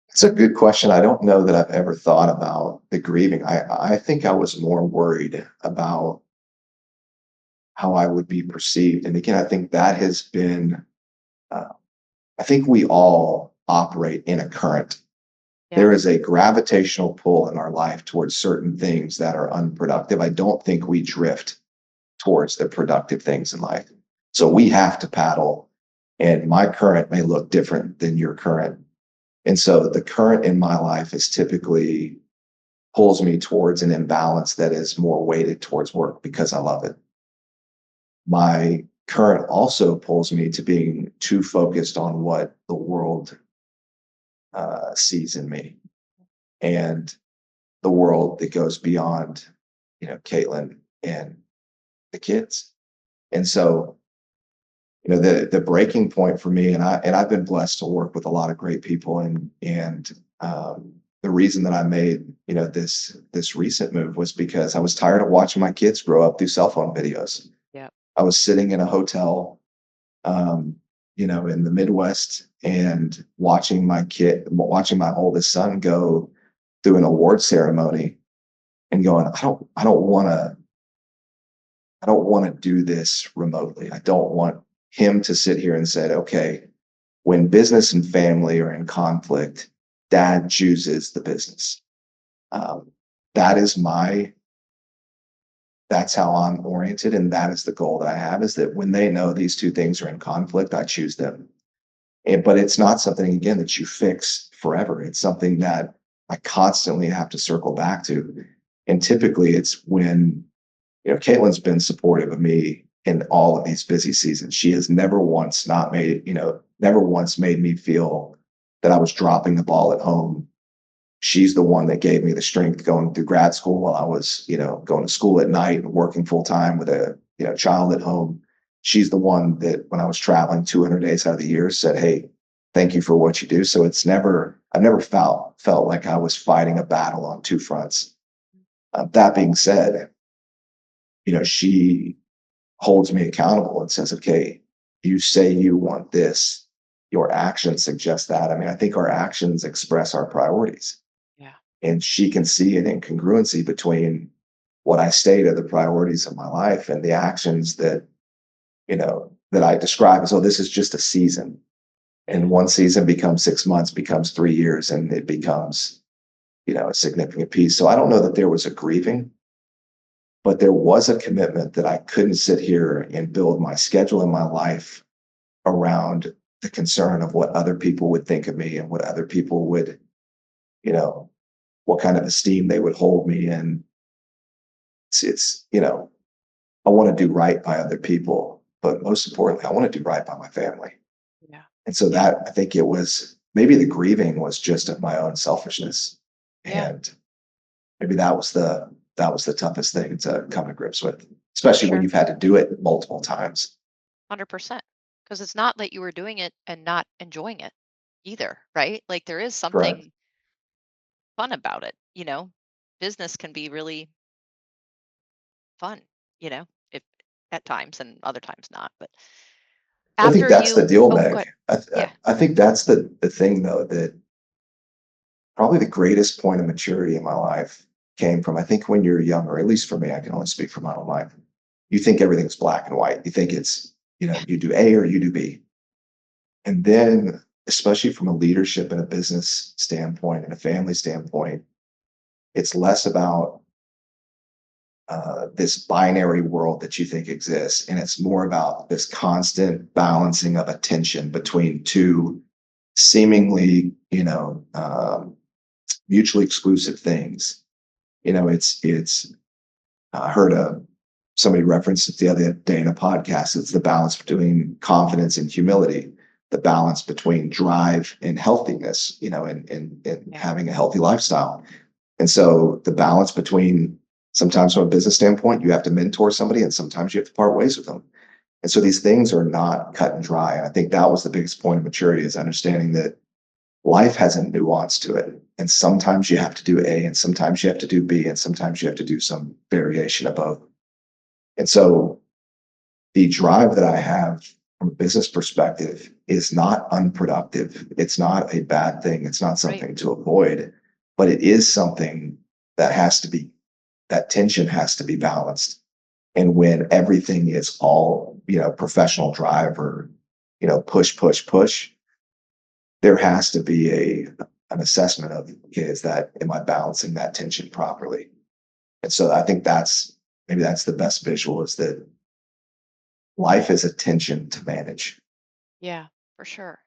It's a good question. I don't know that I've ever thought about the grieving. I think I was more worried about how I would be perceived. And again, I think that has been, uh, I think we all operate in a current. Yeah. There is a gravitational pull in our life towards certain things that are unproductive. I don't think we drift towards the productive things in life. So we have to paddle, and my current may look different than your current. And so the current in my life is typically pulls me towards an imbalance that is more weighted towards work because I love it. My current also pulls me to being too focused on what the world sees in me. And the world that goes beyond, Caitlin and the kids. And so, the breaking point for me, and I've been blessed to work with a lot of great people, and the reason that I made, this recent move was because I was tired of watching my kids grow up through cell phone videos. Yeah. I was sitting in a hotel, um, in the Midwest, and watching my oldest son go through an award ceremony, and going, I don't want to do this remotely. I don't want him to sit here and say, okay, when business and family are in conflict, dad chooses the business. Um, that is that's how I'm oriented. And that is the goal that I have, is that when they know these two things are in conflict, I choose them. But it's not something, again, that you fix forever. It's something that I constantly have to circle back to. And typically it's when, Caitlin's been supportive of me in all of these busy seasons. She has never once made me feel that I was dropping the ball at home. She's the one that gave me the strength going through grad school while I was, going to school at night and working full time with a, child at home. She's the one that, when I was traveling 200 days out of the year, said, "Hey, thank you for what you do." So I've never felt like I was fighting a battle on two fronts. That being said, she holds me accountable and says, "Okay, you say you want this, your actions suggest that." I mean, I think our actions express our priorities. Yeah. And she can see an incongruency between what I state are the priorities of my life and the actions that I describe as, oh, this is just a season. And one season becomes 6 months, becomes 3 years, and it becomes, a significant piece. So I don't know that there was a grieving, but there was a commitment that I couldn't sit here and build my schedule and my life around the concern of what other people would think of me and what other people would, you know, what kind of esteem they would hold me in. It's I want to do right by other people, but most importantly, I want to do right by my family. Yeah. And so Yeah. that, I think it was, maybe the grieving was just of my own selfishness. Yeah. And maybe that was the toughest thing to come to grips with, For especially when sure. you've had to do it multiple times. 100%. Because it's not that you were doing it and not enjoying it either, right? Like there is Correct. something fun about it, you know? Business can be really fun, if at times and other times not. But I think after that's the you, deal, oh, go Meg. ahead. I, Yeah. I think that's the thing, though, that probably the greatest point of maturity in my life came from, I think, when you're young, or at least for me, I can only speak for my own life. You think everything's black and white. You think it's, Yeah. you do A or you do B. And then, especially from a leadership and a business standpoint and a family standpoint, it's less about this binary world that you think exists. And it's more about this constant balancing of attention between two seemingly, mutually exclusive things. It's I heard somebody referenced it the other day in a podcast. It's the balance between confidence and humility, the balance between drive and healthiness, and Yeah. having a healthy lifestyle. And so the balance between, sometimes from a business standpoint, you have to mentor somebody, and sometimes you have to part ways with them. And so these things are not cut and dry. And I think that was the biggest point of maturity, is understanding that life has a nuance to it. And sometimes you have to do A, and sometimes you have to do B, and sometimes you have to do some variation of both. And so the drive that I have from a business perspective is not unproductive. It's not a bad thing. It's not Right. something to avoid, but it is something that that tension has to be balanced. And when everything is all, professional drive, or, push, push, push, there has to be an assessment of, okay, am I balancing that tension properly? And so I think maybe that's the best visual, is that life is a tension to manage. Yeah, for sure.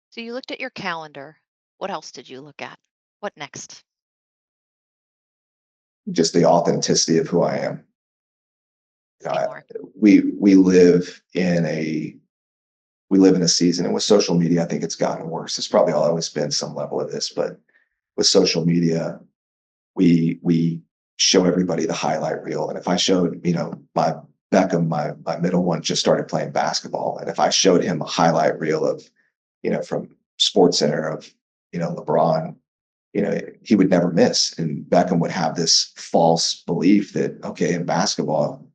So you looked at your calendar. What else did you look at? What next? Just the authenticity of who I am. You know, Say I, more. we live in a season, and with social media, I think it's gotten worse. It's probably always been some level of this, but with social media, we show everybody the highlight reel. And if I showed, my Beckham, my middle one, just started playing basketball, and if I showed him a highlight reel of, from Sports Center of, LeBron, he would never miss. And Beckham would have this false belief that, okay, in basketball,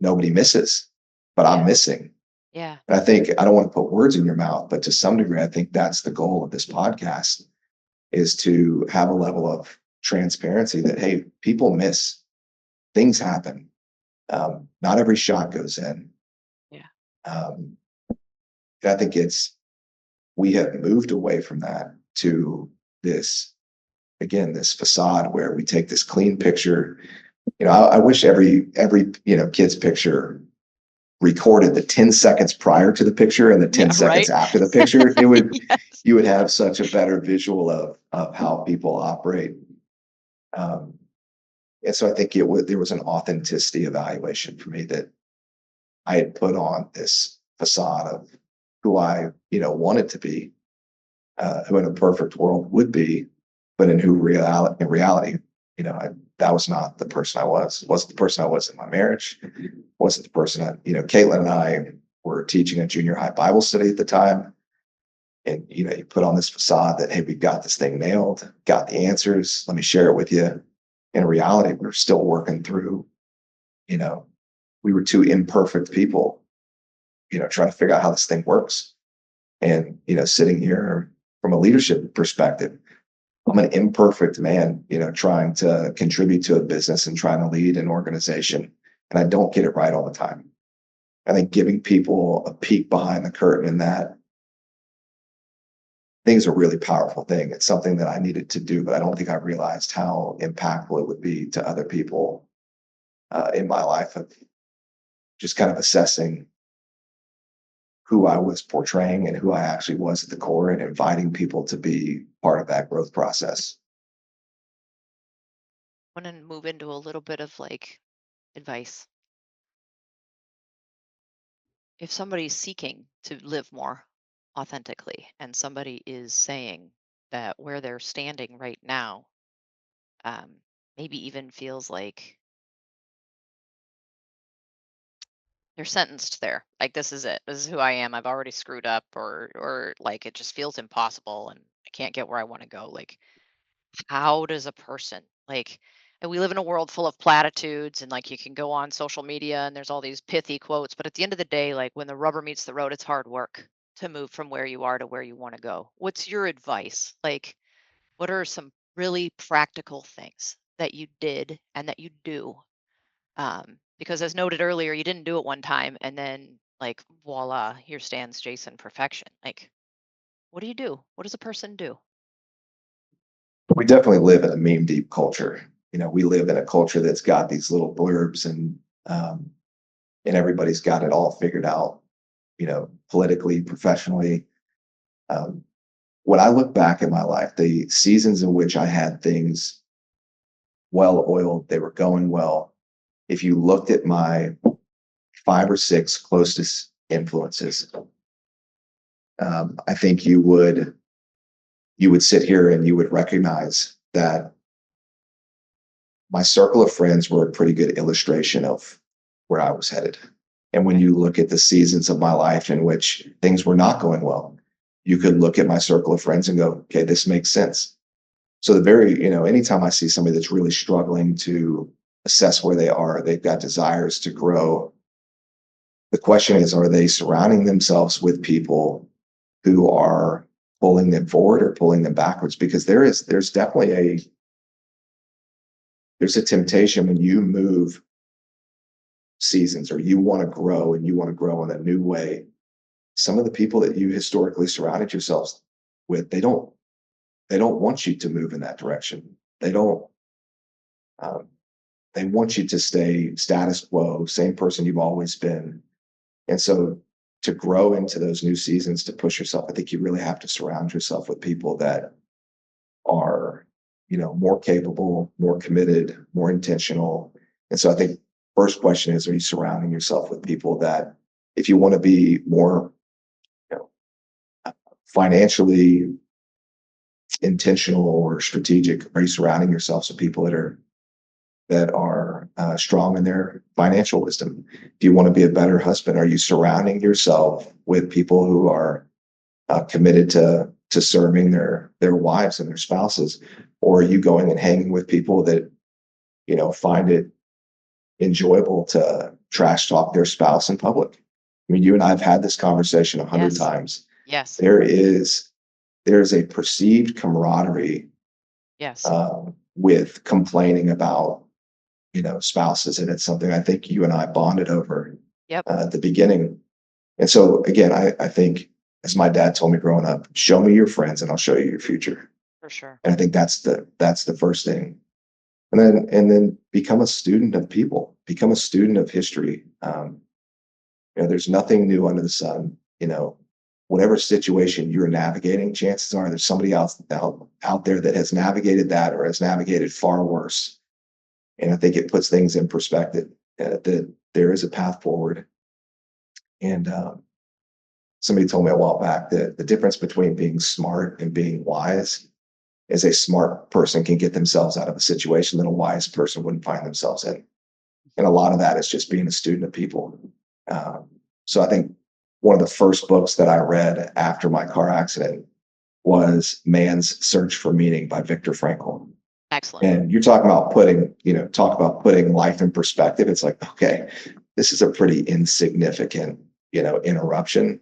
nobody misses, but I'm missing. Yeah. And I think, I don't want to put words in your mouth, but to some degree, I think that's the goal of this podcast, is to have a level of transparency that, hey, people miss, things happen. Not every shot goes in. Yeah. I think we have moved away from that to this, again, this facade where we take this clean picture. I wish every kid's picture recorded the 10 seconds prior to the picture and the 10 seconds after the picture. It would, you would have such a better visual of how people operate. And so I think there was an authenticity evaluation for me that I had put on this facade of who I, wanted to be, who in a perfect world would be, but in reality, that was not the person I was. It wasn't the person I was in my marriage. It wasn't the person Caitlin and I were teaching a junior high Bible study at the time. And, you put on this facade that, hey, we've got this thing nailed, got the answers. Let me share it with you. In reality, we're still working through, we were two imperfect people, trying to figure out how this thing works. And, sitting here from a leadership perspective, I'm an imperfect man, trying to contribute to a business and trying to lead an organization. And I don't get it right all the time. I think giving people a peek behind the curtain in that thing is a really powerful thing. It's something that I needed to do, but I don't think I realized how impactful it would be to other people in my life, of just kind of assessing who I was portraying and who I actually was at the core, and inviting people to be part of that growth process. I want to move into a little bit of like advice. If somebody's seeking to live more authentically and somebody is saying that where they're standing right now, maybe even feels like they're sentenced there, like this is it, this is who I am, I've already screwed up, or like it just feels impossible and I can't get where I want to go, like how does a person, like, and we live in a world full of platitudes, and like you can go on social media and there's all these pithy quotes, but at the end of the day, like when the rubber meets the road, it's hard work to move from where you are to where you want to go. What's your advice? Like, what are some really practical things that you did and that you do? Because as noted earlier, you didn't do it one time and then like voila, here stands Jason perfection. Like, what do you do? What does a person do? We definitely live in a meme deep culture. We live in a culture that's got these little blurbs, and everybody's got it all figured out, politically, professionally. Um, when I look back at my life, the seasons in which I had things well oiled, they were going well. If you looked at my 5 or 6 closest influences, I think you would sit here and you would recognize that my circle of friends were a pretty good illustration of where I was headed. And when you look at the seasons of my life in which things were not going well, you could look at my circle of friends and go, okay, this makes sense. So anytime I see somebody that's really struggling to assess where they are, they've got desires to grow. The question is, are they surrounding themselves with people who are pulling them forward or pulling them backwards? Because there's definitely there's a temptation when you move seasons, or you want to grow and you want to grow in a new way. Some of the people that you historically surrounded yourselves with, they don't want you to move in that direction. They don't. Um, they want you to stay status quo, same person you've always been. And so, to grow into those new seasons, to push yourself, I think you really have to surround yourself with people that are, more capable, more committed, more intentional. And so I think first question is, are you surrounding yourself with people that, if you want to be more, you know, financially intentional or strategic? Are you surrounding yourself with people that are strong in their financial wisdom? Do you want to be a better husband? Are you surrounding yourself with people who are committed to serving their wives and their spouses? Or are you going and hanging with people that find it enjoyable to trash talk their spouse in public? I mean, you and I have had this conversation 100 Yes. times. Yes. There is a perceived camaraderie Yes. with complaining about spouses, and it's something I think you and I bonded over Yep. at the beginning. And so again, I think, as my dad told me growing up, show me your friends and I'll show you your future. For sure. And I think that's the first thing. And then become a student of people, become a student of history. There's nothing new under the sun. Whatever situation you're navigating, chances are there's somebody else out there that has navigated that or has navigated far worse. And I think it puts things in perspective, that there is a path forward. And somebody told me a while back that the difference between being smart and being wise is a smart person can get themselves out of a situation that a wise person wouldn't find themselves in. And a lot of that is just being a student of people. So I think one of the first books that I read after my car accident was Man's Search for Meaning by Viktor Frankl. Excellent. And you're talking about putting life in perspective. It's like, okay, this is a pretty insignificant, interruption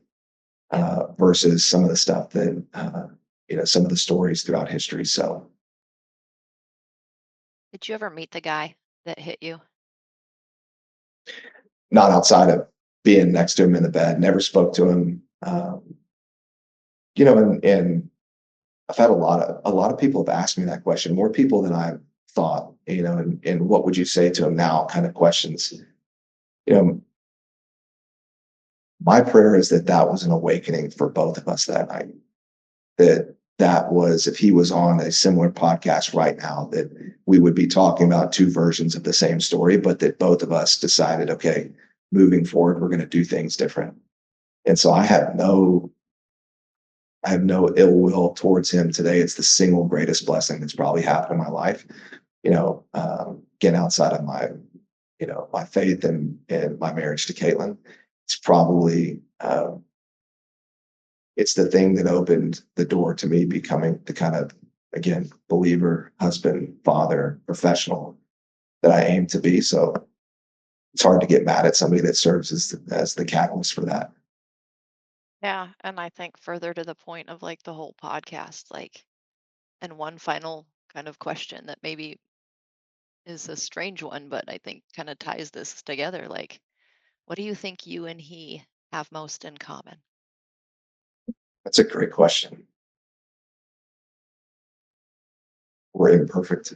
versus some of the stuff that, some of the stories throughout history. So Did you ever meet the guy that hit you? not outside of being next to him in the bed, never spoke to him. And I've had a lot of people have asked me that question, more people than I thought, and what would you say to him now kind of questions. You know, my prayer is that was an awakening for both of us that night. That was, if he was on a similar podcast right now, that we would be talking about two versions of the same story, but that both of us decided, okay, moving forward, we're going to do things different. And so I have no ill will towards him today. It's the single greatest blessing that's probably happened in my life. Again, outside of my faith and my marriage to Caitlin, it's probably it's the thing that opened the door to me becoming the kind of, again, believer, husband, father, professional that I aim to be. So it's hard to get mad at somebody that serves as the catalyst for that. Yeah, and I think further to the point of like the whole podcast, like, and one final kind of question that maybe is a strange one, but I think kind of ties this together. Like, what do you think you and he have most in common? That's a great question. We're imperfect.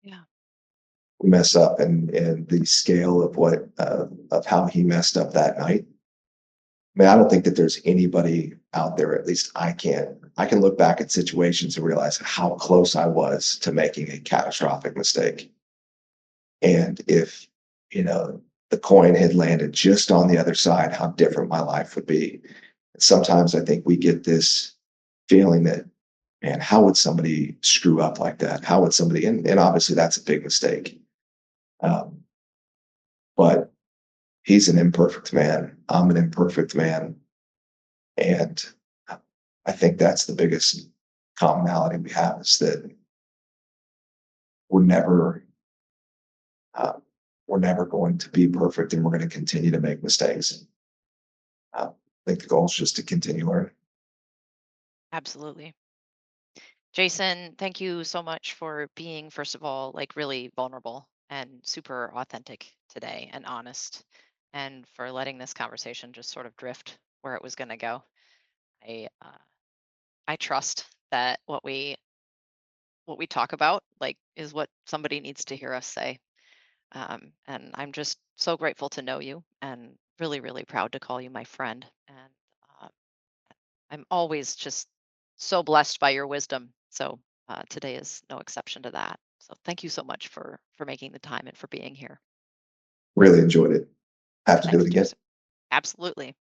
Yeah. We mess up, and the scale of how he messed up that night. I mean, I don't think that there's anybody out there, at least I can look back at situations and realize how close I was to making a catastrophic mistake. And if, the coin had landed just on the other side, how different my life would be. Sometimes I think we get this feeling that, man, how would somebody screw up like that? How would somebody, and obviously that's a big mistake. Um, but he's an imperfect man. I'm an imperfect man. And I think that's the biggest commonality we have, is that we're never uh, we're never going to be perfect, and we're going to continue to make mistakes. I think the goal is just to continue learning. Absolutely. Jason, thank you so much for being, first of all, like really vulnerable and super authentic today and honest, and for letting this conversation just sort of drift where it was going to go. I trust that what we talk about like is what somebody needs to hear us say. And I'm just so grateful to know you and really, really proud to call you my friend. And uh, I'm always just so blessed by your wisdom. So today is no exception to that. So thank you so much for making the time and for being here. Really enjoyed it. Have to do Thanks, it again. Jason. Absolutely.